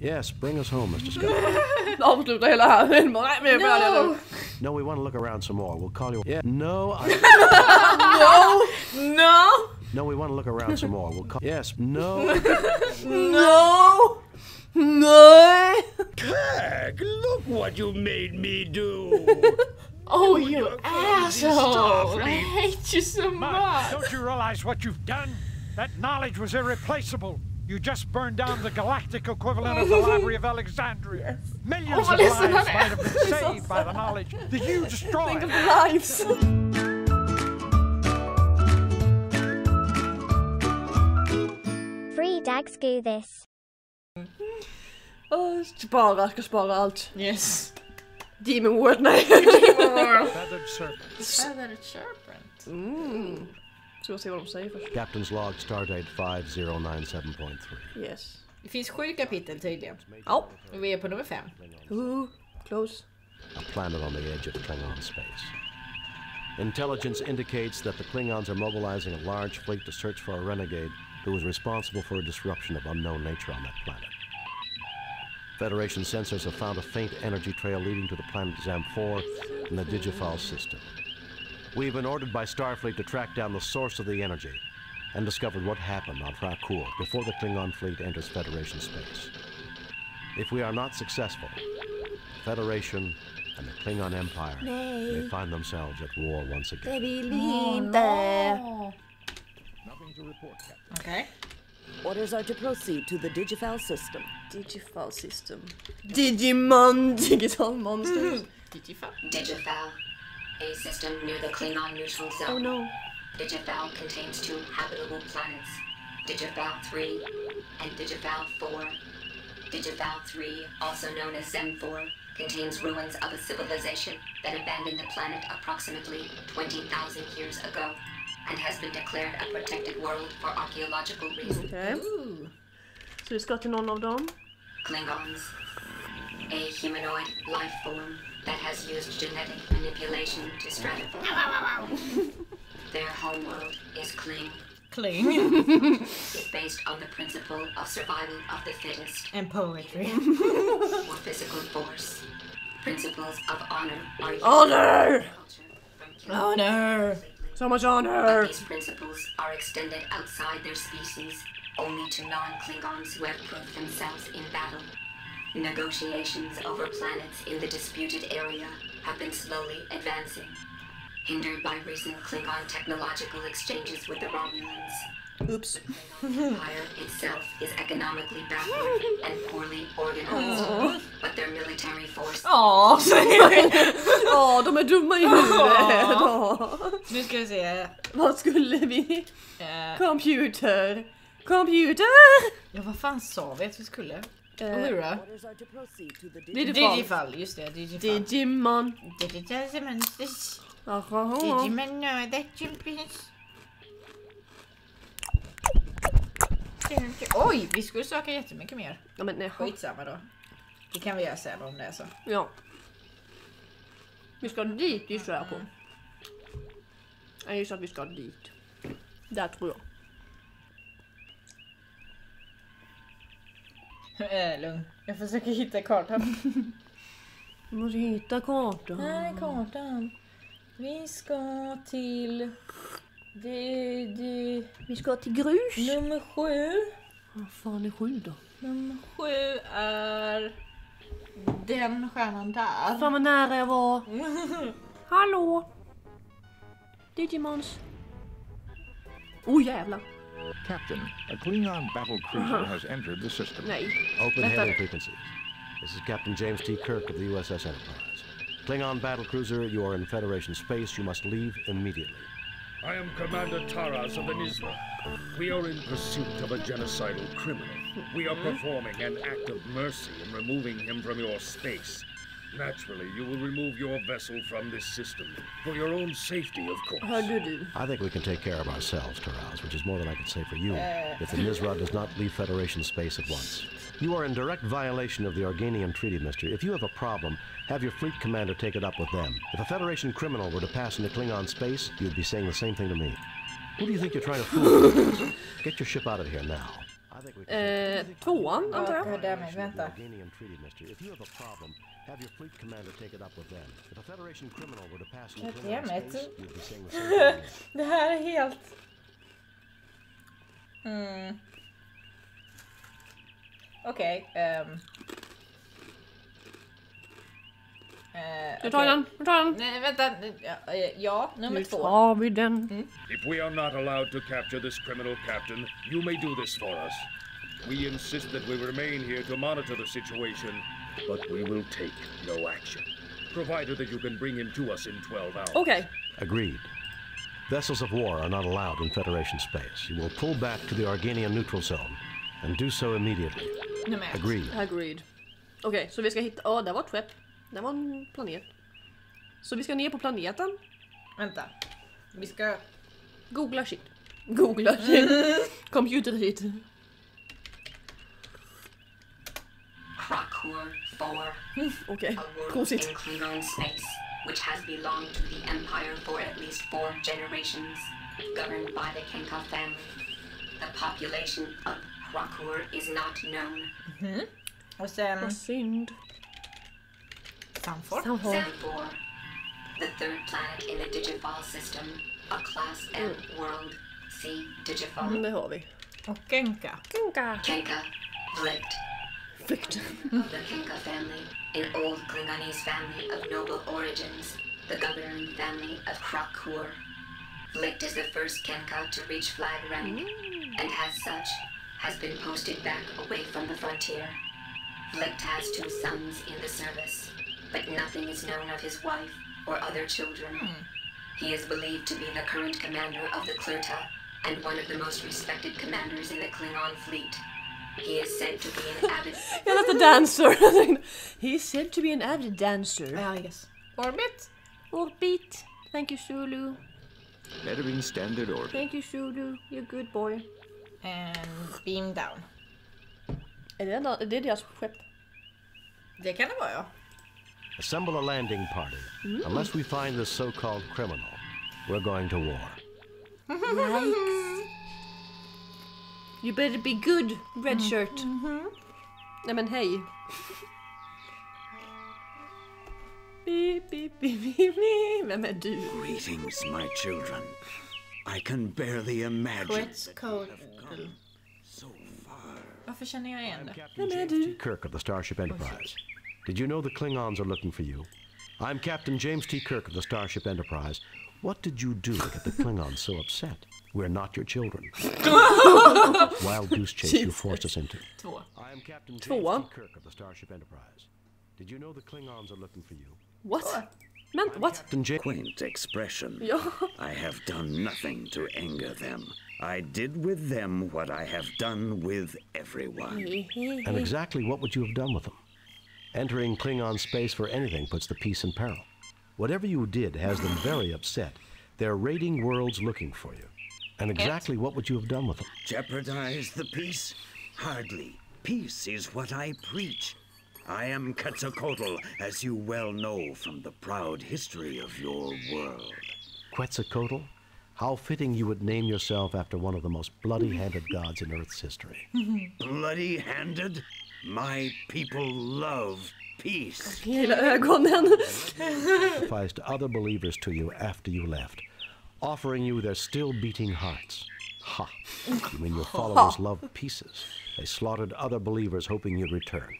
Yes, bring us home, Mr. Scott. Avsluta hela här. No! No, we want to look around some more. We'll call you. Yeah, no. No! No, we want to look around some more. We'll call. Yes, no. No! No! Kirk, look what you made me do. Oh, you asshole! I hate you so much. Don't you realize what you've done? That knowledge was irreplaceable. You just burned down the galactic equivalent of the Library of Alexandria. Millions of lives might have been saved by the knowledge that you destroyed. Think of the lives. Free Dags do this. Ska spara allt. Yes. Demon World, nej. Feathered serpent. Feathered serpent. Så vi se vad de säger först. Captain's log, stardate 5097.3. Yes. Det finns 7 kapitel tydligen. Ja. Och vi är på nummer 5. Close. A planet on the edge of Klingon space. Intelligence indicates that the Klingons are mobilizing a large fleet to search for a renegade who was responsible for a disruption of unknown nature on that planet. Federation sensors have found a faint energy trail leading to the planet Zam-4 in the Digifal system. We've been ordered by Starfleet to track down the source of the energy and discover what happened on Fracour before the Klingon fleet enters Federation space. If we are not successful, Federation and the Klingon Empire may find themselves at war once again. Det vill inte. Nothing to report, Captain. Okay. Orders are to proceed to the Digifal system. Digifal system. Digimon, digital monsters. Digifal, a system near the Klingon neutral zone. Oh no. Digifal contains 2 habitable planets, Digifal 3 and Digifal 4. Digifal 3, also known as Zem-4, contains ruins of a civilization that abandoned the planet approximately 20,000 years ago and has been declared a protected world for archaeological reasons. Okay. Så vi ska till någon av dem. Klingons, a humanoid life form that has used genetic manipulation to stratify. Their homeworld is Kling. It's based on the principle of survival of the fittest. And poetry. Or physical force. Principles of honor are used Honor! Honor! So much honor! But these principles are extended outside their species only to non-Klingons who have proved themselves in battle. Negotiations over planets in the disputed area have been slowly advancing, hindered by recent Klingon technological exchanges with the Romulans. Oops. The Klingon Empire itself is economically backward and poorly organized, but their military force... Åh, de är dumma i huvudet. Nu ska vi se. Vad skulle vi? Computer. Ja, vad fan sa vi att vi skulle? Orders are to proceed to the Digifal, just det. Digifal. Digimon. Digimon. Oj, vi skulle söka jättemycket mer. Ja, men nej. Skitsamma då. Det kan vi göra sen om det är så. Ja. Vi ska dit, gissar jag på. Jag gissar att vi ska dit. Där tror jag. Lugn. Jag försöker hitta kartan. Vi måste hitta kartan. Här är kartan. Vi ska till... Vi ska till grus. Nummer 7. Vad fan är 7 då? Nummer 7 är... Den stjärnan där. Fan vad nära jag var. Hallå. Digimons. Oh jävlar. Captain, a Klingon battle cruiser has entered the system. Nej. Open hailing frequencies. This is Captain James T. Kirk of the USS Enterprise. Klingon battle cruiser, you are in Federation space. You must leave immediately. I am Commander Taraz of the Nizra. We are in pursuit of a genocidal criminal. We are performing an act of mercy in removing him from your space. Naturally, you will remove your vessel from this system, for your own safety, of course. I think we can take care of ourselves, Taraz, which is more than I can say for you, if the Nizra does not leave Federation space at once. You are in direct violation of the Organian Treaty, mister. If you have a problem, have your fleet commander take it up with them. If a Federation criminal were to pass into Klingon space, you'd be saying the same thing to me. Who do you think you're trying to fool? Get your ship out of here now. I think we can Tvåan, antar jag. Goddammit, vänta. Organian treaty, mister. If you have a problem, have your fleet commander take it up with them. If a Federation criminal were to pass in Klingon Goddammit. space, you'd be saying the same thing. Det här är helt... Okej. Du tar den, du tar den. Nej, vänta. Ja, nummer Nu 2. tar vi den. If we are not allowed to capture this criminal captain, you may do this for us. We insist that we remain here to monitor the situation, but we will take no action, provided that you can bring him to us in 12 hours. Okej. Agreed. Vessels of war are not allowed in Federation space. You will pull back to the Organian neutral zone and do so immediately. Nummer 1. Agreed. Agreed. Okej, så vi ska hitta... Ja, det var ett skepp. Det var en planet. Så vi ska ner på planeten. Vänta. Vi ska... Googla shit. Googla shit. Computer shit. Krakur 4. Okej, A world konstigt. in Klingon space, which has belonged to the Empire for at least 4 generations, governed by the Kenka family. The population of Krakur is not known. Och sen... Vad synd. Sanford. Sanford. Sanfor, the third planet in the Digifal system, a Class M world. See Digifal. Det har vi. Och Genka. Kinka. Kenka, Flicked. Flykt. Of the Kenka family, an old Klingonese family of noble origins, the governing family of Krakur. Flicked is the first Kenka to reach flag rank, and as such, has been posted back away from the frontier. Flicked has 2 sons in the service, but nothing is known of his wife or other children. He is believed to be the current commander of the Klurta and one of the most respected commanders in the Klingon fleet. He is said to be an avid... Yeah, that's a dancer. He's said to be an avid dancer. Ja, yes. Orbit. Orbit. Thank you, Zulu. Bettering standard orbit. Thank you, Zulu. You're a good boy. And beam down. Är det deras skepp? Det kan det vara, ja. Assemble a landing party. Unless we find this so-called criminal, we're going to war. Yikes. You better be good, red shirt. Nej men hej. Beep, beep, beep, beep, beep. Vem är du? Greetings, my children. I can barely imagine Quits that you code. have come so far. Varför känner jag igen det? Captain James T. Kirk of the Starship Enterprise. Did you know the Klingons are looking for you? I'm Captain James T. Kirk of the Starship Enterprise. What did you do to get the Klingons so upset? We're not your children. Wild goose chase you forced us into. 2. I am Captain James Tvåa. T. Kirk of the Starship Enterprise. Did you know the Klingons are looking for you? What? Men, what? Captain James. Quaint expression. Ja. I have done nothing to anger them. I did with them what I have done with everyone. And exactly what would you have done with them? Entering Klingon space for anything puts the peace in peril. Whatever you did has them very upset. They're raiding worlds looking for you. And exactly what would you have done with them? Jeopardize the peace? Hardly. Peace is what I preach. I am Quetzalcoatl, as you well know from the proud history of your world. Quetzalcoatl? How fitting you would name yourself after one of the most bloody-handed gods in Earth's history. Bloody-handed? My people love peace. Hela ögonen. Sacrificed other believers to you after you left, offering you their still-beating hearts. Ha! You mean your followers love pieces? They slaughtered other believers hoping you'd return.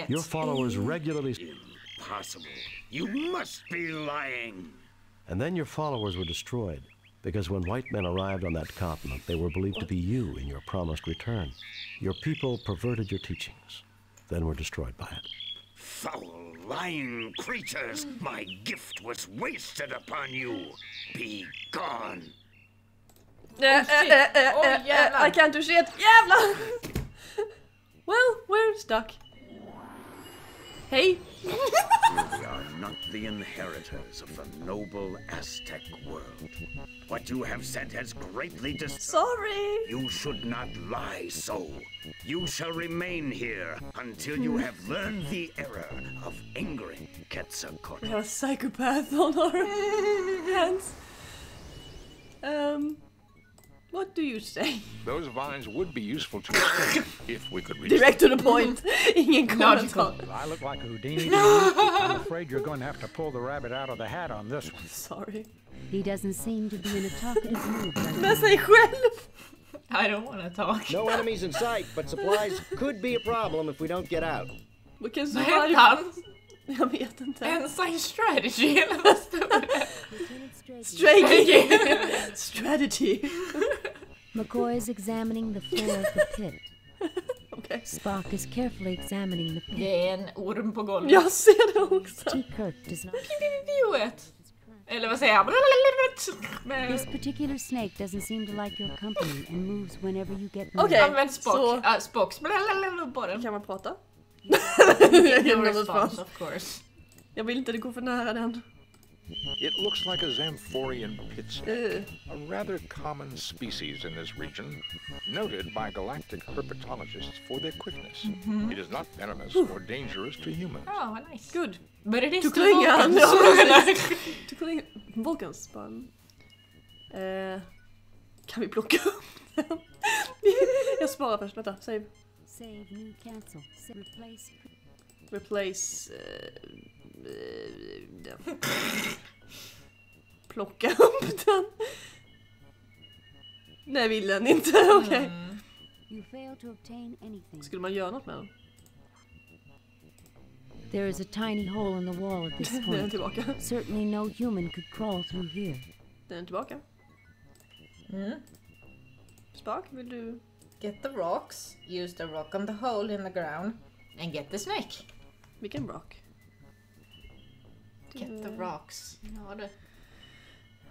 Your followers regularly... Impossible. You must be lying. And then your followers were destroyed, because when white men arrived on that continent, they were believed to be you in your promised return. Your people perverted your teachings, then were destroyed by it. Foul, lying creatures! My gift was wasted upon you. Be gone. I can't do shit. Jävlar! Well, we're stuck. Hey. We are not the inheritors of the noble Aztec world. What you have said has greatly Sorry. You should not lie so. You shall remain here until you have learned the error of angering Quetzalcoatl. We have a psychopath on our hands. What do you say? Those vines would be useful to us if we could reach Direct to the point. Ingen kommentar. I look like a Houdini. I'm afraid you're going to have to pull the rabbit out of the hat on this one. Sorry. He doesn't seem to be in a talkative mood right Med sig själv. I don't want to talk. No enemies in sight, but supplies could be a problem if we don't get out. We can Vad heter han? Jag vet inte. Ensign strategy eller vad stod det? Strategy. McCoy is examining the floor of the pit. Okay. Spock is carefully examining the pit. Det är en orm på golvet. Jag ser det också. Kirk does not... Eller vad säger jag? This particular snake doesn't seem to like your company and moves whenever you get Okej, near. Använd Spock. Spocks. På den. Kan man prata? No response, of course. Jag vill inte det går för nära den. It looks like a Zamphorian pit snake, a rather common species in this region, noted by galactic herpetologists for their quickness. It is not venomous or dangerous to humans. Oh, nice. Good. But it is to the Klingan. Vulcans. To Klingan. Vulcans. Kan vi plocka upp den? Jag sparar först. Vänta, save. Save, new, cancel. Replace. Replace. Den. Plocka upp den. Nej, vill den inte. Okej. You fail to obtain anything. Skulle man göra något med den? There is a tiny hole in the wall at this Den är point. tillbaka. Certainly no human could crawl through here. Den är tillbaka. Spark, vill du? Get the rocks. Use the rock on the hole in the ground. And get the snake. Vilken rock? Get the rocks. Ja, det.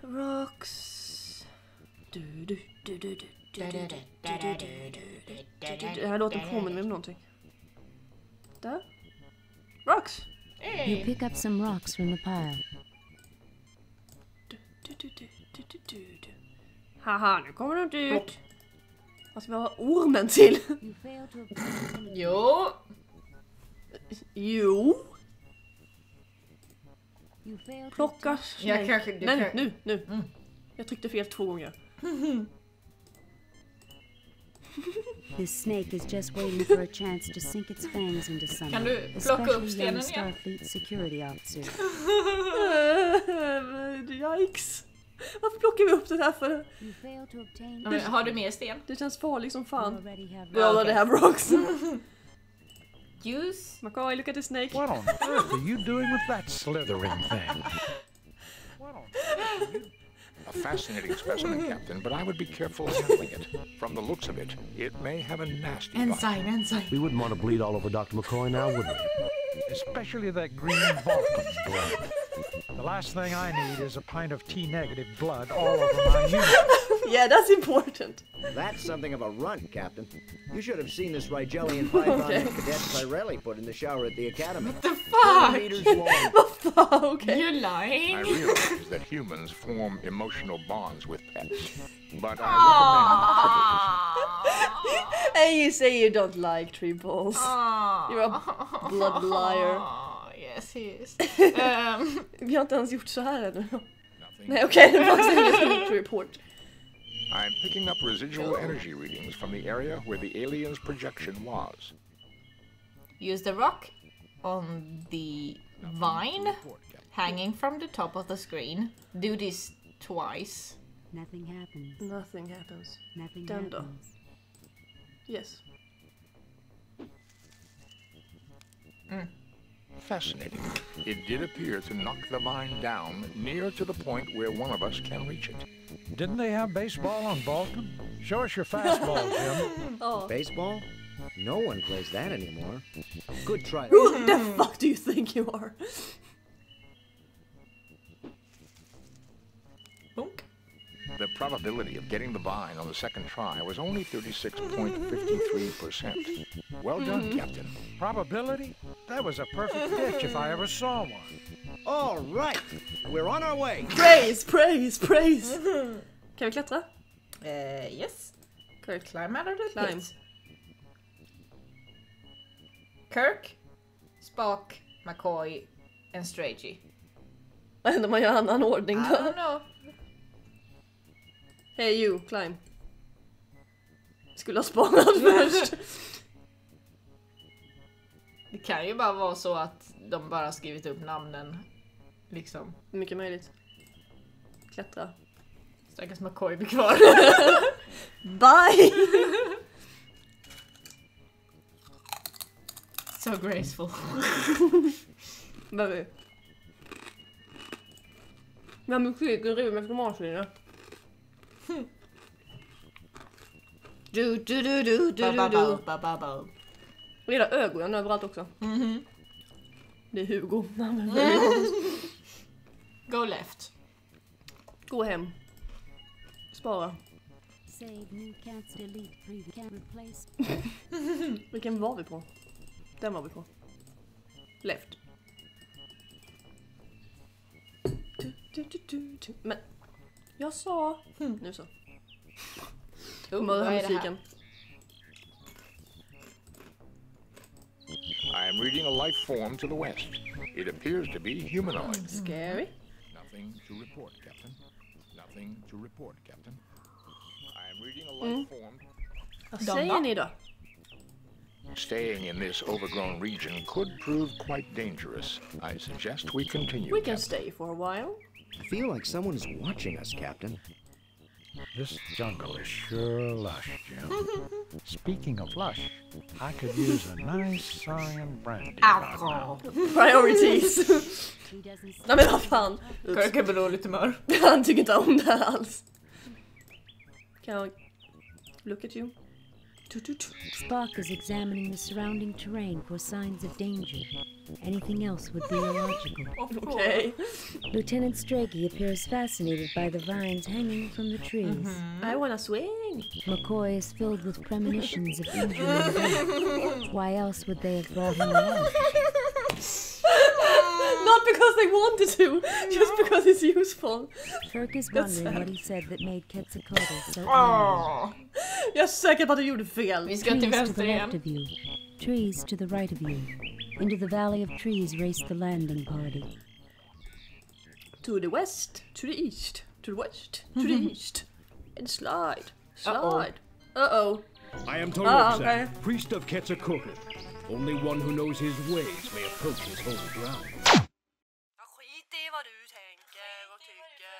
Rocks. Det här låter påminner mig om någonting. Där. Rocks. You pick up some rocks from the pile. Haha, nu kommer de ut. Vad ska vi ha ormen till? You fail to obtain Jo. Jo. You fail to Plocka. Jag kanske... Nej, nu. Jag tryckte fel 2 gånger. This snake is just waiting for a chance to sink its fangs into someone. Kan du plocka upp Especially young stenen igen? Starfleet security officers. Yikes. Varför plockar vi upp det här för? You fail to obtain. Men har du mer sten? Det känns farligt som fan. Already have We already have rocks. Use. McCoy, look at the snake. What on earth are you doing with that slithering thing? What on earth are you... A fascinating specimen, Captain, but I would be careful handling it. From the looks of it, it may have a nasty bite. Ensign. We wouldn't want to bleed all over Dr. McCoy now, would we? Especially that green Vulcan blood. The last thing I need is a pint of T-negative blood all over my unit. Yeah, that's important. That's something of a runt, Captain. You should have seen this Rigelian python Okay. that Cadet Tyrelli put in the shower at the academy. What the fuck? 4 meters long. Vad fan, okej. You're lying. I realize that humans form emotional bonds with pets, but I recommend And you say you don't like tree balls. You're a blood liar. Yes, he is. Vi har inte ens gjort så här ännu. Nej, okej, det var en report. I'm picking up residual energy readings from the area where the alien's projection was. Use the rock on the vine hanging from the top of the screen. Do this twice. Nothing happens. Nothing happens. Nothing Den då. happens. Yes. Fascinating. It did appear to knock the vine down near to the point where one of us can reach it. Didn't they have baseball on Vulcan? Show us your fastball, Jim. Oh. Baseball? No one plays that anymore. Good try. Who the fuck do you think you are? Bunk. The probability of getting the vine on the second try was only 36.53%. Well done, Captain. Probability? That was a perfect pitch if I ever saw one. All right, we're on our way. Praise. Kan vi klättra? Yes. Kirk. Climb out of the Climb. pit. Kirk, Spock, McCoy, and Strachey. Vad händer om man gör annan ordning I då? don't know. Hey you, climb. skulle ha sparat först. Det kan ju bara vara så att de bara skrivit upp namnen. Liksom. Mycket möjligt. Klättra. Stackars McCoy blir kvar. Bye! So graceful. Baby. Men musiken river med tomatskina. Du. Och det är ögonen överallt också. Det är Hugo. Go left. Gå hem. Spara. Save, new, cancel, delete, preview, can replace. Vilken var vi på? Den var vi på. Left. Men jag sa... Nu så. Vad är det här? Musiken. I am reading a life form to the west. It appears to be humanoid. Scary. Nothing to report, Captain. Nothing to report, Captain. I am reading a life form. Vad säger ni då? Staying in this overgrown region could prove quite dangerous. I suggest we continue. We can stay for a while. I feel like someone is watching us, Captain. This jungle is sure lush, Jim. Speaking of lush, I could use a nice Saurian brandy right now. Priorities. Nej men vad fan. Kirk är på dåligt humör. Han tycker inte om det här alls. Can I look at you? Spock is examining the surrounding terrain for signs of danger. Anything else would be illogical. Okay. Lieutenant Strachey appears fascinated by the vines hanging from the trees. I wanna swing. McCoy is filled with premonitions of injury and death. Why else would they have brought him along? Not because they wanted to, just because it's useful. Kirk is wondering what he said that made Quetzalcoatl so angry. Jag är säker på att du gjorde fel. Vi ska till Trees to vänster the igen. left of you, trees to the right of you. Into the valley of trees raced the landing party. To the west, to the east, to the west, to the east. And slide, slide. Uh-oh. I am Torok, okay. priest of Quetzalcoatl. Only one who knows his ways may approach his holy ground. Skit i vad du tänker och tycker.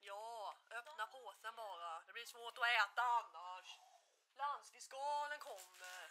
Ja, öppna påsen bara. Det blir svårt att äta annars. Landsfiskalen kommer.